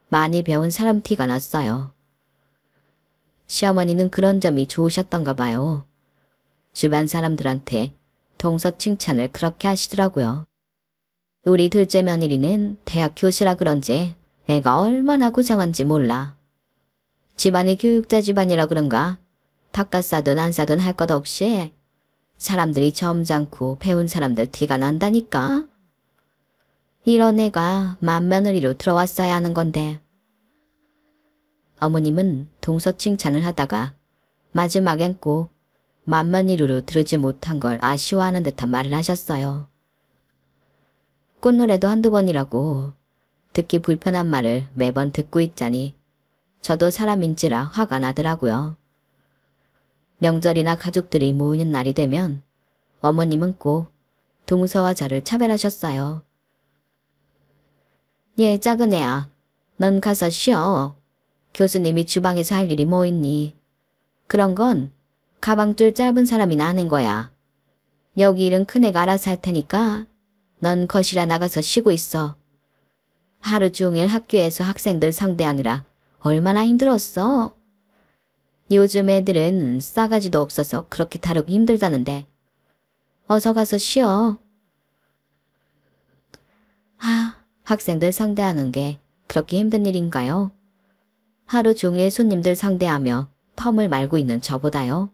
많이 배운 사람 티가 났어요. 시어머니는 그런 점이 좋으셨던가 봐요. 주변 사람들한테 동서 칭찬을 그렇게 하시더라고요. 우리 둘째 며느리는 대학 교수라 그런지 애가 얼마나 고상한지 몰라. 집안이 교육자 집안이라 그런가 닭가 싸든 안 싸든 할 것 없이 사람들이 점잖고 배운 사람들 티가 난다니까. 이런 애가 맏며느리로 들어왔어야 하는 건데. 어머님은 동서 칭찬을 하다가 마지막엔 꼭 맏며느리로 들으지 못한 걸 아쉬워하는 듯한 말을 하셨어요. 꽃노래도 한두 번이라고 듣기 불편한 말을 매번 듣고 있자니 저도 사람인지라 화가 나더라고요. 명절이나 가족들이 모이는 날이 되면 어머님은 꼭 동서와 저를 차별하셨어요. 얘 작은 애야, 넌 가서 쉬어. 교수님이 주방에서 할 일이 뭐 있니? 그런 건 가방줄 짧은 사람이나 하는 거야. 여기 일은 큰애가 알아서 할 테니까 넌 거실에 나가서 쉬고 있어. 하루 종일 학교에서 학생들 상대하느라 얼마나 힘들었어. 요즘 애들은 싸가지도 없어서 그렇게 다루기 힘들다는데 어서 가서 쉬어. 학생들 상대하는 게 그렇게 힘든 일인가요? 하루 종일 손님들 상대하며 텀을 말고 있는 저보다요.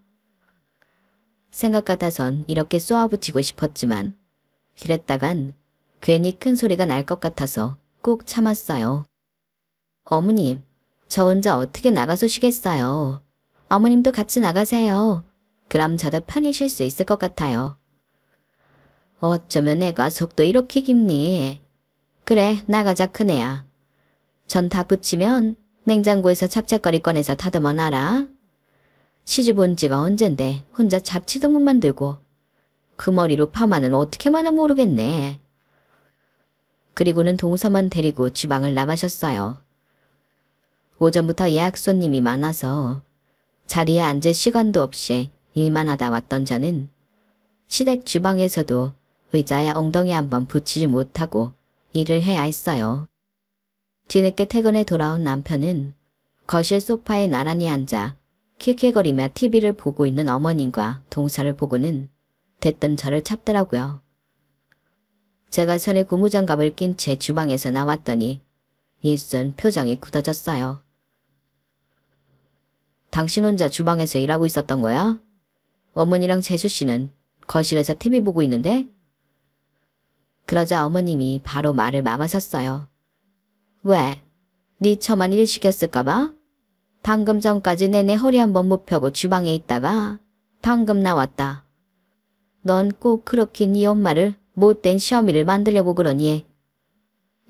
생각 같아선 이렇게 쏘아붙이고 싶었지만 그랬다간 괜히 큰 소리가 날 것 같아서 꼭 참았어요. 어머님, 저 혼자 어떻게 나가서 쉬겠어요. 어머님도 같이 나가세요. 그럼 저도 편히 쉴 수 있을 것 같아요. 어쩌면 애가 속도 이렇게 깊니? 그래, 나가자 큰애야. 전 다 붙이면 냉장고에서 잡채거리 꺼내서 다듬어 놔라. 시집 온 지가 언젠데 혼자 잡치도 못 만들고 그 머리로 파마는 어떻게 마나 모르겠네. 그리고는 동서만 데리고 주방을 나가셨어요. 오전부터 예약 손님이 많아서 자리에 앉을 시간도 없이 일만 하다 왔던 저는 시댁 주방에서도 의자에 엉덩이 한번 붙이지 못하고 일을 해야 했어요. 뒤늦게 퇴근해 돌아온 남편은 거실 소파에 나란히 앉아 킥킥거리며 TV를 보고 있는 어머님과 동서를 보고는 대뜸 저를 찾더라고요. 제가 손에 고무장갑을 낀 채 주방에서 나왔더니 일순 표정이 굳어졌어요. 당신 혼자 주방에서 일하고 있었던 거야? 어머니랑 재수씨는 거실에서 TV 보고 있는데? 그러자 어머님이 바로 말을 막으셨어요. 왜? 네 처만 일 시켰을까봐? 방금 전까지 내내 허리 한번 못 펴고 주방에 있다가 방금 나왔다. 넌 꼭 그렇게 네 엄마를 못된 시어미를 만들려고 그러니?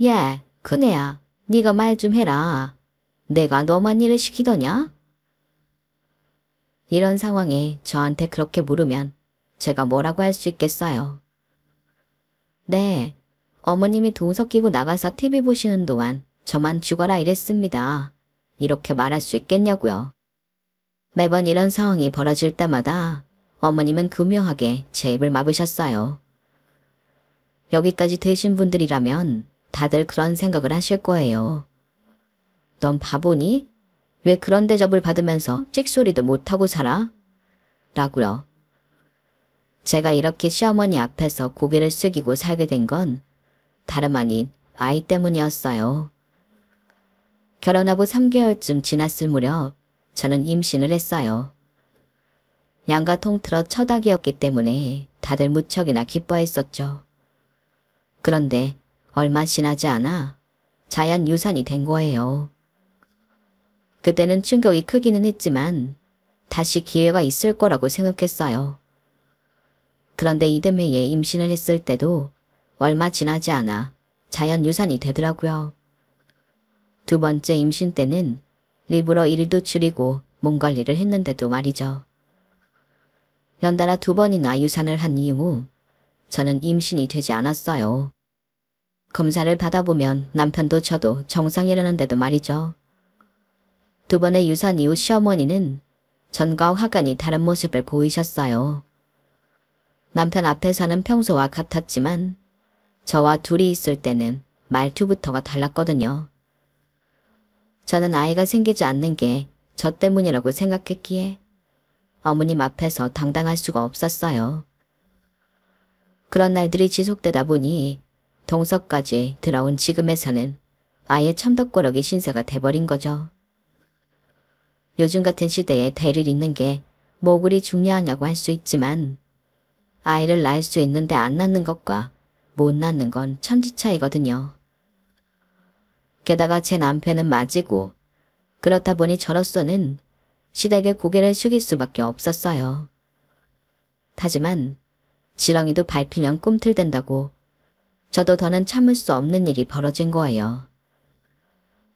예, 큰애야, 네가 말 좀 해라. 내가 너만 일을 시키더냐? 이런 상황에 저한테 그렇게 물으면 제가 뭐라고 할 수 있겠어요. 네, 어머님이 동서 끼고 나가서 TV 보시는 동안 저만 죽어라 이랬습니다. 이렇게 말할 수 있겠냐고요. 매번 이런 상황이 벌어질 때마다 어머님은 교묘하게 제 입을 막으셨어요. 여기까지 되신 분들이라면 다들 그런 생각을 하실 거예요. 넌 바보니? 왜 그런 대접을 받으면서 찍소리도 못하고 살아? 라고요. 제가 이렇게 시어머니 앞에서 고개를 숙이고 살게 된 건 다름 아닌 아이 때문이었어요. 결혼하고 3개월쯤 지났을 무렵 저는 임신을 했어요. 양가 통틀어 첫 아기였기 때문에 다들 무척이나 기뻐했었죠. 그런데 얼마 지나지 않아 자연 유산이 된 거예요. 그때는 충격이 크기는 했지만 다시 기회가 있을 거라고 생각했어요. 그런데 이듬해에 임신을 했을 때도 얼마 지나지 않아 자연 유산이 되더라고요. 두 번째 임신 때는 일부러 일도 줄이고 몸 관리를 했는데도 말이죠. 연달아 2번이나 유산을 한 이후 저는 임신이 되지 않았어요. 검사를 받아보면 남편도 저도 정상이라는데도 말이죠. 2번의 유산 이후 시어머니는 전과 화간이 다른 모습을 보이셨어요. 남편 앞에서는 평소와 같았지만 저와 둘이 있을 때는 말투부터가 달랐거든요. 저는 아이가 생기지 않는 게 저 때문이라고 생각했기에 어머님 앞에서 당당할 수가 없었어요. 그런 날들이 지속되다 보니 동서까지 들어온 지금에서는 아예 천덕꾸러기 신세가 돼버린 거죠. 요즘 같은 시대에 대를 잇는 게 뭐 그리 중요하냐고 할 수 있지만 아이를 낳을 수 있는데 안 낳는 것과 못 낳는 건 천지 차이거든요. 게다가 제 남편은 맞이고 그렇다 보니 저로서는 시댁에 고개를 숙일 수밖에 없었어요. 하지만 지렁이도 밟히면 꿈틀댄다고 저도 더는 참을 수 없는 일이 벌어진 거예요.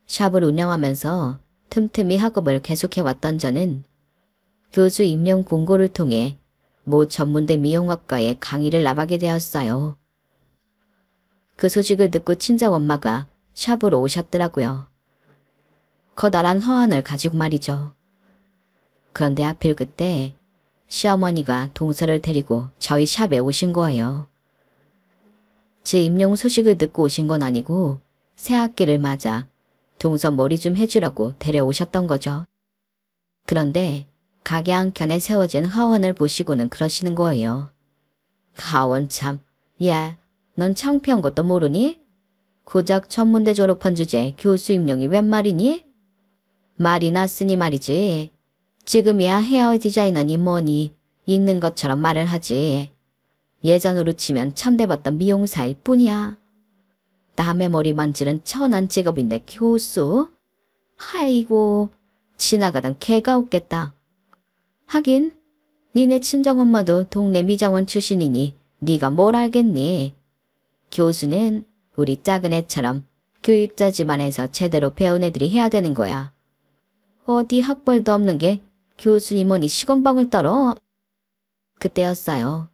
샵을 운영하면서 틈틈이 학업을 계속해왔던 저는 교수 임용 공고를 통해 모 전문대 미용학과에 강의를 나가게 되었어요. 그 소식을 듣고 친정엄마가 샵으로 오셨더라고요. 커다란 허안을 가지고 말이죠. 그런데 하필 그때 시어머니가 동서를 데리고 저희 샵에 오신 거예요. 제 임용 소식을 듣고 오신 건 아니고 새학기를 맞아 동서 머리 좀 해주라고 데려오셨던 거죠. 그런데 가게 한켠에 세워진 하원을 보시고는 그러시는 거예요. 하원 참, 야, 넌 창피한 것도 모르니? 고작 전문대 졸업한 주제 교수 임용이 웬 말이니? 말이 났으니 말이지. 지금이야 헤어 디자이너니 뭐니 있는 것처럼 말을 하지. 예전으로 치면 천대받던 미용사일 뿐이야. 남의 머리 만지는 천한 직업인데 교수? 아이고, 지나가던 개가 웃겠다. 하긴 니네 친정엄마도 동네 미장원 출신이니 네가 뭘 알겠니. 교수는 우리 작은 애처럼 교육자 집안에서 제대로 배운 애들이 해야 되는 거야. 어디 학벌도 없는 게 교수님 뭐니 시건방을 떨어. 그때였어요.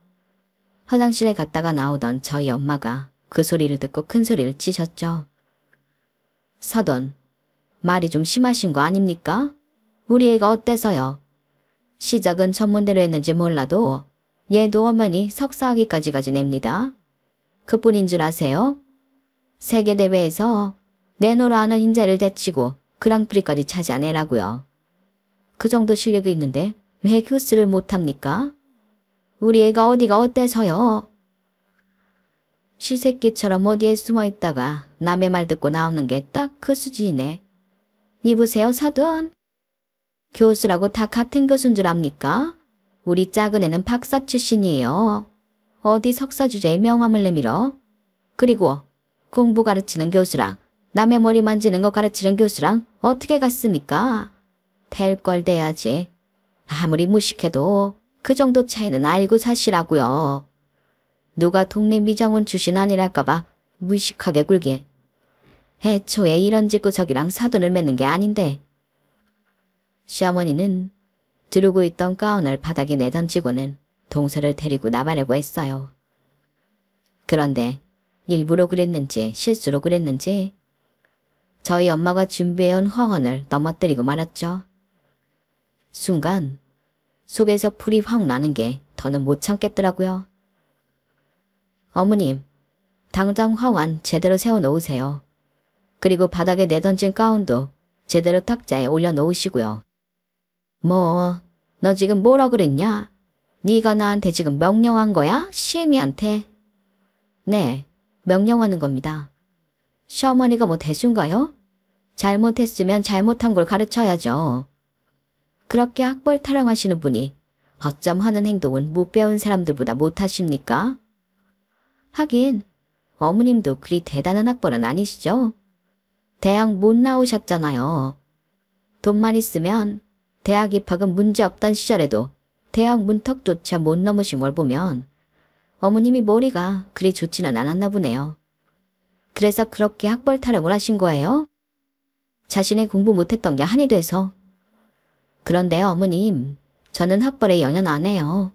화장실에 갔다가 나오던 저희 엄마가 그 소리를 듣고 큰 소리를 치셨죠. 사돈, 말이 좀 심하신 거 아닙니까? 우리 애가 어때서요? 시작은 전문대로 했는지 몰라도 얘도 어머니 석사학위까지 냅니다. 그뿐인 줄 아세요? 세계대회에서 내노라 하는 인재를 제치고 그랑프리까지 차지하내라고요. 그 정도 실력이 있는데 왜 교수를 못합니까? 우리 애가 어디가 어때서요? 시새끼처럼 어디에 숨어있다가 남의 말 듣고 나오는 게 딱 그 수준이네. 이보세요 사돈. 교수라고 다 같은 교수인 줄 압니까? 우리 작은 애는 박사 출신이에요. 어디 석사 주제에 명함을 내밀어? 그리고 공부 가르치는 교수랑 남의 머리 만지는 거 가르치는 교수랑 어떻게 갔습니까? 될 걸 돼야지. 아무리 무식해도 그 정도 차이는 알고 사시라고요. 누가 동네 미장원 출신 아니랄까봐 무식하게 굴게. 애초에 이런 집구석이랑 사돈을 맺는 게 아닌데. 시어머니는 두르고 있던 가운을 바닥에 내던지고는 동서를 데리고 나가려고 했어요. 그런데 일부러 그랬는지 실수로 그랬는지 저희 엄마가 준비해온 화원을 넘어뜨리고 말았죠. 순간 속에서 풀이 확 나는 게 더는 못 참겠더라고요. 어머님, 당장 화환 제대로 세워놓으세요. 그리고 바닥에 내던진 가운도 제대로 탁자에 올려놓으시고요. 뭐, 너 지금 뭐라 그랬냐? 네가 나한테 지금 명령한 거야? 시애미한테? 네, 명령하는 겁니다. 시어머니가 뭐 대수인가요? 잘못했으면 잘못한 걸 가르쳐야죠. 그렇게 학벌 타령하시는 분이 어쩜 하는 행동은 못 배운 사람들보다 못하십니까? 하긴 어머님도 그리 대단한 학벌은 아니시죠? 대학 못 나오셨잖아요. 돈만 있으면 대학 입학은 문제없던 시절에도 대학 문턱조차 못 넘으신 걸 보면 어머님이 머리가 그리 좋지는 않았나 보네요. 그래서 그렇게 학벌 타령을 하신 거예요? 자신의 공부 못했던 게 한이 돼서. 그런데 어머님, 저는 학벌에 연연 안 해요.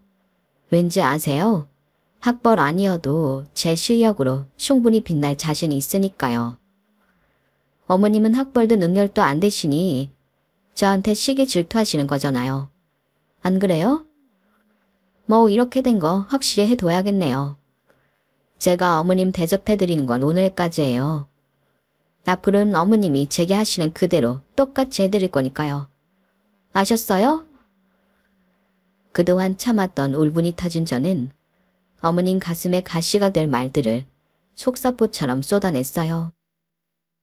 왠지 아세요? 학벌 아니어도 제 실력으로 충분히 빛날 자신이 있으니까요. 어머님은 학벌도 능력도 안 되시니 저한테 시기 질투하시는 거잖아요. 안 그래요? 뭐 이렇게 된 거 확실히 해둬야겠네요. 제가 어머님 대접해드리는 건 오늘까지예요. 앞으로는 어머님이 제게 하시는 그대로 똑같이 해드릴 거니까요. 아셨어요? 그동안 참았던 울분이 터진 저는 어머님 가슴에 가시가 될 말들을 속사포처럼 쏟아냈어요.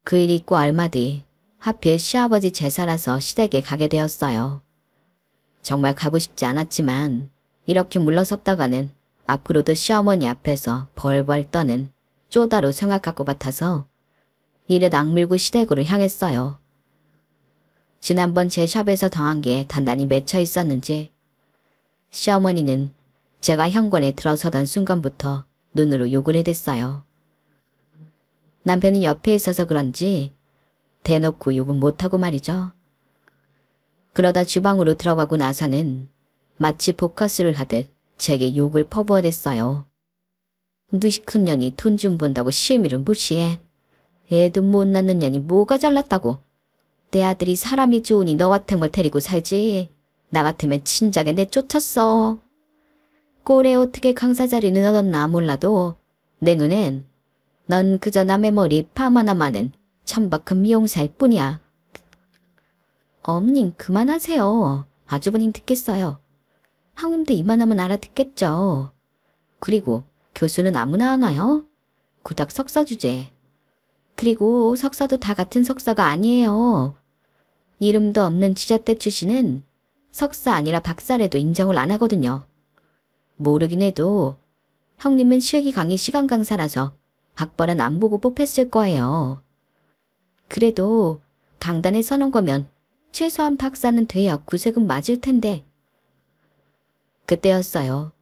그 일 있고 얼마 뒤 하필 시아버지 제사라서 시댁에 가게 되었어요. 정말 가고 싶지 않았지만 이렇게 물러섰다가는 앞으로도 시어머니 앞에서 벌벌 떠는 쪼다로 생각할 것 같아서 이를 악물고 시댁으로 향했어요. 지난번 제 샵에서 당한 게 단단히 맺혀 있었는지 시어머니는 제가 현관에 들어서던 순간부터 눈으로 욕을 해댔어요. 남편이 옆에 있어서 그런지 대놓고 욕은 못하고 말이죠. 그러다 주방으로 들어가고 나서는 마치 포커스를 하듯 제게 욕을 퍼부어댔어요. 너희 큰 년이 돈 좀 번다고 시애미를 무시해. 애도 못 낳는 년이 뭐가 잘났다고. 내 아들이 사람이 좋으니 너 같은 걸 데리고 살지. 나 같으면 진작에 내쫓았어. 꼴에 어떻게 강사 자리는 얻었나 몰라도 내 눈엔 넌 그저 남의 머리 파마나 마는 천박한 미용사일 뿐이야. 어머님 그만하세요. 아주버님 듣겠어요. 학님도 이만하면 알아듣겠죠. 그리고 교수는 아무나 하나요? 구닥 석사 주제. 그리고 석사도 다 같은 석사가 아니에요. 이름도 없는 지자대 출신은 석사 아니라 박사래도 인정을 안 하거든요. 모르긴 해도 형님은 실기 강의 시간 강사라서 학벌은 안 보고 뽑혔을 거예요. 그래도 강단에 서는 거면 최소한 박사는 돼야 구색은 맞을 텐데. 그때였어요.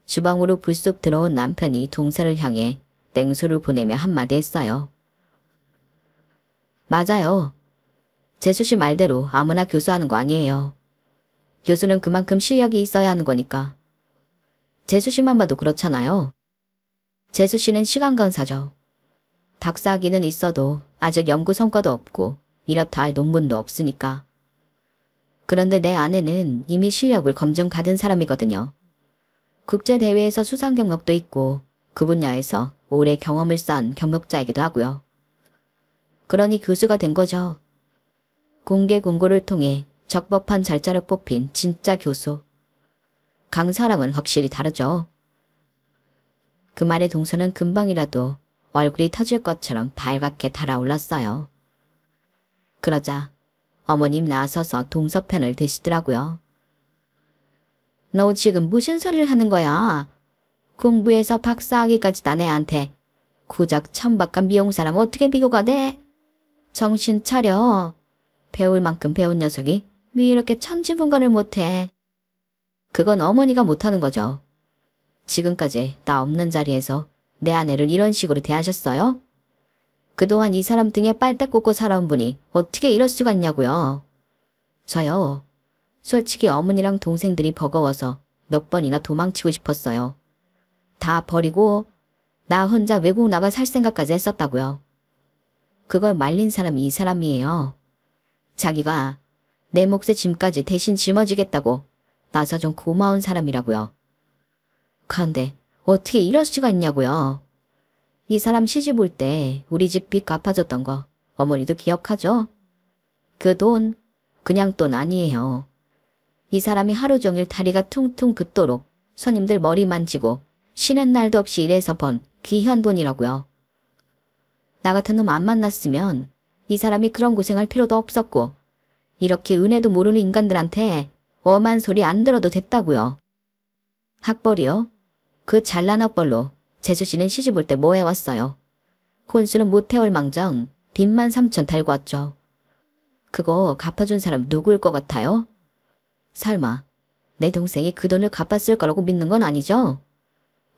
주방으로 불쑥 들어온 남편이 동서를 향해 땡소를 보내며 한마디 했어요. 맞아요. 재수씨 말대로 아무나 교수하는 거 아니에요. 교수는 그만큼 실력이 있어야 하는 거니까. 재수씨만 봐도 그렇잖아요. 재수씨는 시간 강사죠. 박사학위는 있어도 아직 연구 성과도 없고 이렇다 할 논문도 없으니까. 그런데 내 아내는 이미 실력을 검증 받은 사람이거든요. 국제대회에서 수상 경력도 있고 그 분야에서 오래 경험을 쌓은 경력자이기도 하고요. 그러니 교수가 된 거죠. 공개 공고를 통해 적법한 절차를 뽑힌 진짜 교수. 강사랑은 확실히 다르죠. 그 말에 동서는 금방이라도 얼굴이 터질 것처럼 발갛게 달아올랐어요. 그러자 어머님 나서서 동서 편을 드시더라고요. 너 지금 무슨 소리를 하는 거야? 공부해서 박사학위까지 딴 애한테 고작 천박한 미용사랑 어떻게 비교가 돼? 정신 차려. 배울 만큼 배운 녀석이 왜 이렇게 천지분간을 못해? 그건 어머니가 못하는 거죠. 지금까지 나 없는 자리에서 내 아내를 이런 식으로 대하셨어요? 그동안 이 사람 등에 빨대 꽂고 살아온 분이 어떻게 이럴 수가 있냐고요. 저요. 솔직히 어머니랑 동생들이 버거워서 몇 번이나 도망치고 싶었어요. 다 버리고 나 혼자 외국 나가 살 생각까지 했었다고요. 그걸 말린 사람이 이 사람이에요. 자기가 내 몫의 짐까지 대신 짊어지겠다고 나서 좀 고마운 사람이라고요. 그런데 어떻게 이럴 수가 있냐고요. 이 사람 시집 올 때 우리 집 빚 갚아줬던 거 어머니도 기억하죠? 그 돈 그냥 돈 아니에요. 이 사람이 하루 종일 다리가 퉁퉁 붓도록 손님들 머리 만지고 쉬는 날도 없이 일해서 번 귀한 돈이라고요. 나 같은 놈 안 만났으면 이 사람이 그런 고생할 필요도 없었고 이렇게 은혜도 모르는 인간들한테 엄한 소리 안 들어도 됐다고요. 학벌이요? 그 잘난 학벌로 재수씨는 시집 올 때 뭐 해왔어요? 혼수는 못 해올 망정 빚만 3천 달고 왔죠. 그거 갚아준 사람 누구일 것 같아요? 설마 내 동생이 그 돈을 갚았을 거라고 믿는 건 아니죠?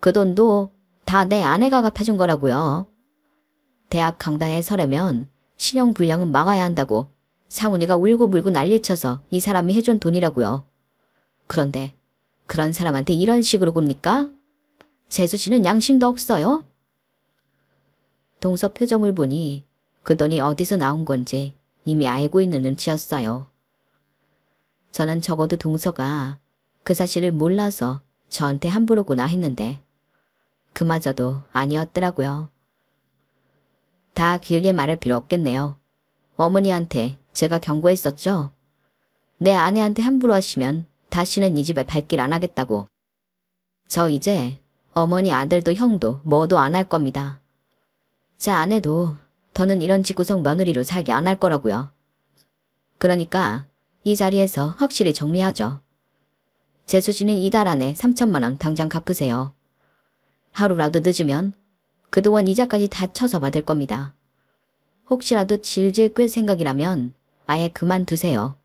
그 돈도 다 내 아내가 갚아준 거라고요. 대학 강당에 서려면 신용불량은 막아야 한다고 상훈이가 울고불고 난리쳐서 이 사람이 해준 돈이라고요. 그런데 그런 사람한테 이런 식으로 굽니까? 재수씨는 양심도 없어요? 동서 표정을 보니 그 돈이 어디서 나온 건지 이미 알고 있는 눈치였어요. 저는 적어도 동서가 그 사실을 몰라서 저한테 함부로구나 했는데 그마저도 아니었더라고요. 다 길게 말할 필요 없겠네요. 어머니한테 제가 경고했었죠. 내 아내한테 함부로 하시면 다시는 이 집에 발길 안 하겠다고. 저 이제 어머니 아들도 형도 뭐도 안 할 겁니다. 제 아내도 더는 이런 집구석 며느리로 살게 안 할 거라고요. 그러니까 이 자리에서 확실히 정리하죠. 제 수지는 이달 안에 3천만 원 당장 갚으세요. 하루라도 늦으면 그동안 이자까지 다 쳐서 받을 겁니다. 혹시라도 질질 끌 생각이라면 아예 그만두세요.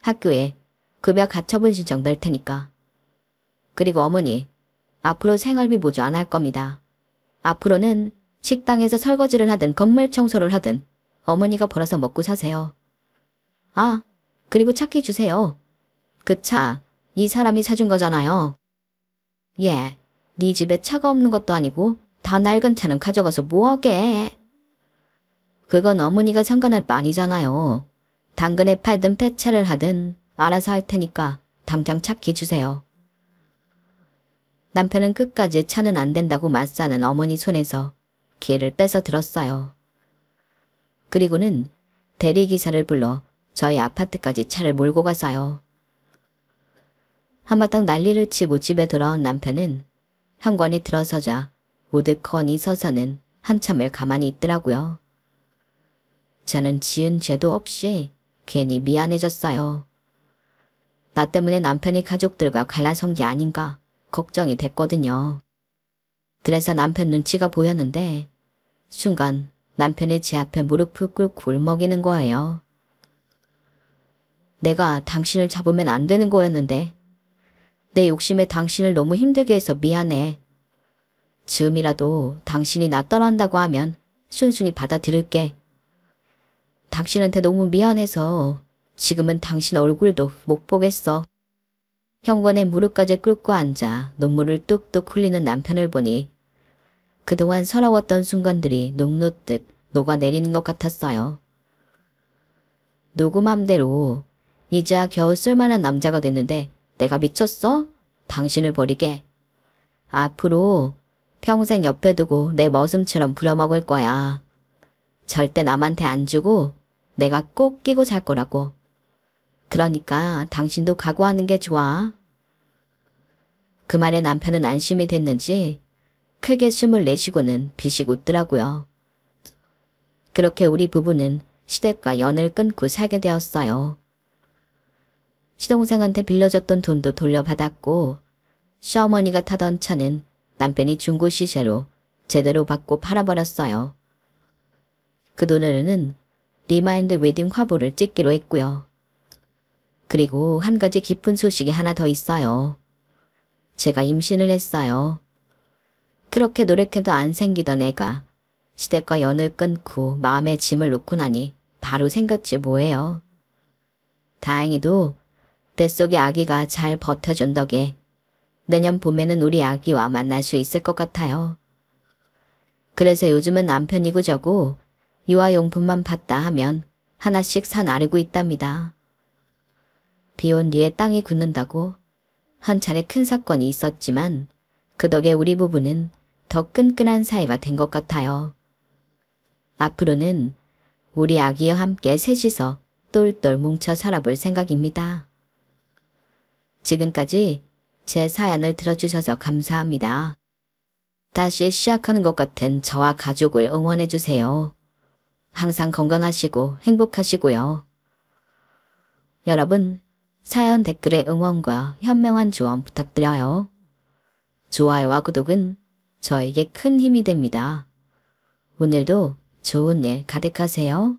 학교에 급여 가처분 신청 낼 테니까. 그리고 어머니, 앞으로 생활비 보조 안 할 겁니다. 앞으로는 식당에서 설거지를 하든 건물 청소를 하든 어머니가 벌어서 먹고 사세요. 아, 그리고 차 키 주세요. 그 차, 이 사람이 사준 거잖아요. 예, 네 집에 차가 없는 것도 아니고 다 낡은 차는 가져가서 뭐하게. 그건 어머니가 상관할 바 아니잖아요. 당근에 팔든 폐차를 하든 알아서 할 테니까 당장 차 키 주세요. 남편은 끝까지 차는 안 된다고 맞서는 어머니 손에서 키를 뺏어 들었어요. 그리고는 대리기사를 불러 저희 아파트까지 차를 몰고 갔어요. 한바탕 난리를 치고 집에 돌아온 남편은 현관에 들어서자 우드커니 서서는 한참을 가만히 있더라고요. 저는 지은 죄도 없이 괜히 미안해졌어요. 나 때문에 남편이 가족들과 갈라선 게 아닌가 걱정이 됐거든요. 그래서 남편 눈치가 보였는데 순간 남편이 제 앞에 무릎을 꿇고 울먹이는 거예요. 내가 당신을 잡으면 안 되는 거였는데 내 욕심에 당신을 너무 힘들게 해서 미안해. 지금이라도 당신이 나 떠난다고 하면 순순히 받아들일게. 당신한테 너무 미안해서 지금은 당신 얼굴도 못 보겠어. 현관에 무릎까지 꿇고 앉아 눈물을 뚝뚝 흘리는 남편을 보니 그동안 서러웠던 순간들이 녹놓듯 녹아내리는 것 같았어요. 누구 맘대로 이제야 겨우 쓸만한 남자가 됐는데 내가 미쳤어? 당신을 버리게. 앞으로 평생 옆에 두고 내 머슴처럼 부려먹을 거야. 절대 남한테 안 주고 내가 꼭 끼고 살 거라고. 그러니까 당신도 각오하는 게 좋아. 그 말에 남편은 안심이 됐는지 크게 숨을 내쉬고는 비식 웃더라고요. 그렇게 우리 부부는 시댁과 연을 끊고 살게 되었어요. 시동생한테 빌려줬던 돈도 돌려받았고 시어머니가 타던 차는 남편이 중고 시세로 제대로 받고 팔아버렸어요. 그 돈으로는 리마인드 웨딩 화보를 찍기로 했고요. 그리고 한 가지 기쁜 소식이 하나 더 있어요. 제가 임신을 했어요. 그렇게 노력해도 안 생기던 애가 시댁과 연을 끊고 마음의 짐을 놓고 나니 바로 생겼지 뭐예요. 다행히도 뱃속의 아기가 잘 버텨준 덕에 내년 봄에는 우리 아기와 만날 수 있을 것 같아요. 그래서 요즘은 남편이고 저고 유아용품만 봤다 하면 하나씩 사 나르고 있답니다. 비온 뒤에 땅이 굳는다고 한 차례 큰 사건이 있었지만 그 덕에 우리 부부는 더 끈끈한 사이가 된 것 같아요. 앞으로는 우리 아기와 함께 셋이서 똘똘 뭉쳐 살아볼 생각입니다. 지금까지 제 사연을 들어주셔서 감사합니다. 다시 시작하는 것 같은 저와 가족을 응원해주세요. 항상 건강하시고 행복하시고요. 여러분, 사연 댓글에 응원과 현명한 조언 부탁드려요. 좋아요와 구독은 저에게 큰 힘이 됩니다. 오늘도 좋은 일 가득하세요.